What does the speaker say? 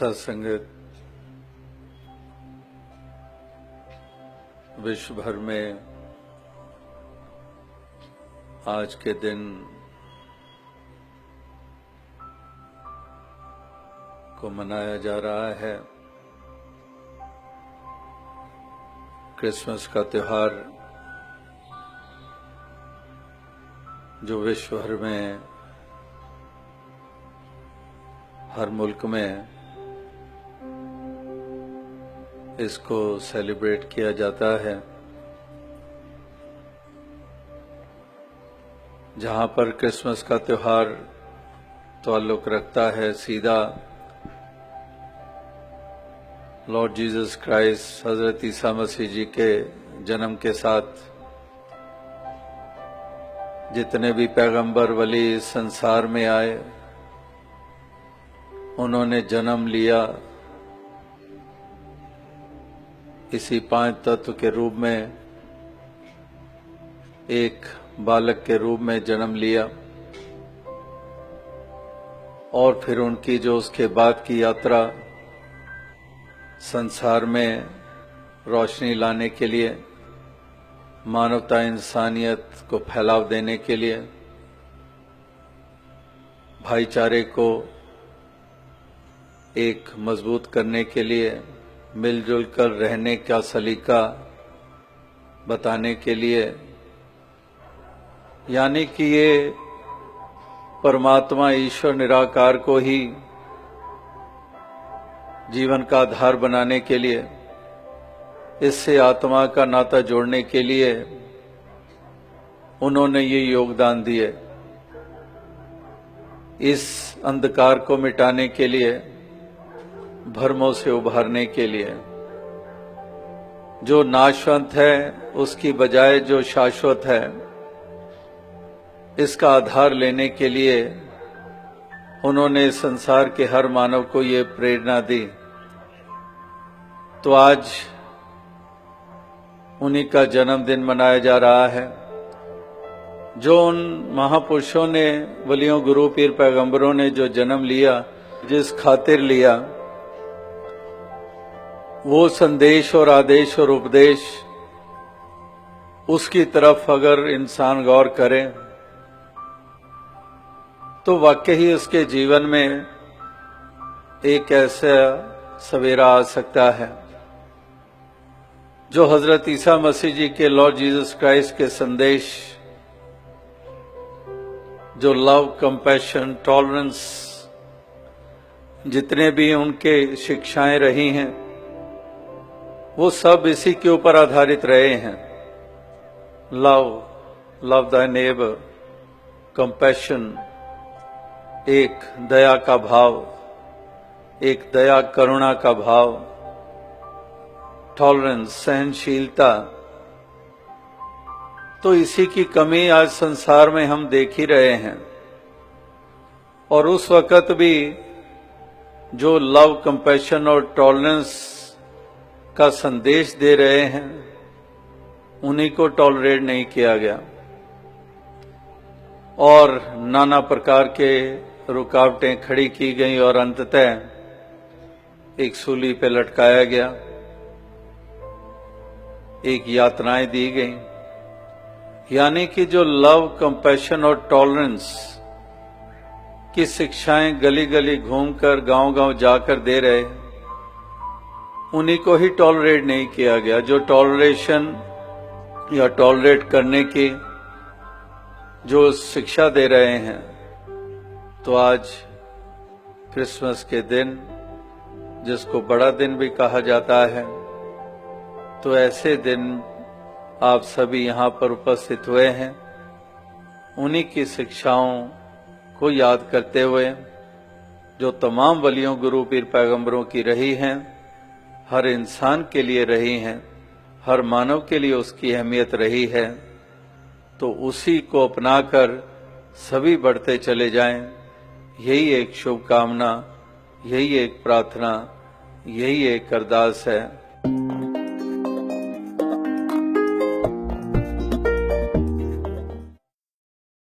सत्संगत विश्व भर में आज के दिन को मनाया जा रहा है। क्रिसमस का त्योहार जो विश्व भर में हर मुल्क में इसको सेलिब्रेट किया जाता है। जहां पर क्रिसमस का त्योहार ताल्लुक रखता है सीधा लॉर्ड जीसस क्राइस्ट हजरत ईसा मसीह जी के जन्म के साथ, जितने भी पैगंबर वली इस संसार में आए उन्होंने जन्म लिया इसी पांच तत्व के रूप में, एक बालक के रूप में जन्म लिया और फिर उनकी जो उसके बाद की यात्रा संसार में रोशनी लाने के लिए, मानवता इंसानियत को फैलाव देने के लिए, भाईचारे को एक मजबूत करने के लिए, मिलजुल कर रहने का सलीका बताने के लिए, यानी कि ये परमात्मा ईश्वर निराकार को ही जीवन का आधार बनाने के लिए, इससे आत्मा का नाता जोड़ने के लिए उन्होंने ये योगदान दिए। इस अंधकार को मिटाने के लिए, भ्रमों से उभारने के लिए, जो नाशवंत है उसकी बजाय जो शाश्वत है इसका आधार लेने के लिए उन्होंने संसार के हर मानव को ये प्रेरणा दी। तो आज उन्हीं का जन्मदिन मनाया जा रहा है, जो उन महापुरुषों ने, वलियों, गुरु, पीर, पैगंबरों ने जो जन्म लिया, जिस खातिर लिया, वो संदेश और आदेश और उपदेश, उसकी तरफ अगर इंसान गौर करे तो वाकई ही उसके जीवन में एक ऐसा सवेरा आ सकता है जो हजरत ईसा मसीह जी के, लॉर्ड जीसस क्राइस्ट के संदेश, जो लव, कंपैशन, टॉलरेंस, जितने भी उनके शिक्षाएं रही हैं वो सब इसी के ऊपर आधारित रहे हैं। लव द नेबर, कंपैशन, एक दया का भाव, एक दया करुणा का भाव, टॉलरेंस, सहनशीलता। तो इसी की कमी आज संसार में हम देख ही रहे हैं। और उस वक्त भी जो लव, कंपैशन और टॉलरेंस का संदेश दे रहे हैं उन्हीं को टॉलरेट नहीं किया गया और नाना प्रकार के रुकावटें खड़ी की गई और अंततः एक सूली पे लटकाया गया, एक यातनाएं दी गई। यानी कि जो लव, कंपैशन और टॉलरेंस की शिक्षाएं गली गली घूमकर, गांव-गांव जाकर दे रहे, उन्हीं को ही टॉलरेट नहीं किया गया। जो टॉलरेशन या टॉलरेट करने की जो शिक्षा दे रहे हैं, तो आज क्रिसमस के दिन, जिसको बड़ा दिन भी कहा जाता है, तो ऐसे दिन आप सभी यहाँ पर उपस्थित हुए हैं उन्हीं की शिक्षाओं को याद करते हुए, जो तमाम वलियों, गुरु, पीर, पैगंबरों की रही हैं, हर इंसान के लिए रही हैं, हर मानव के लिए उसकी अहमियत रही है। तो उसी को अपनाकर सभी बढ़ते चले जाएं, यही एक शुभकामना, यही एक प्रार्थना, यही एक अरदास है।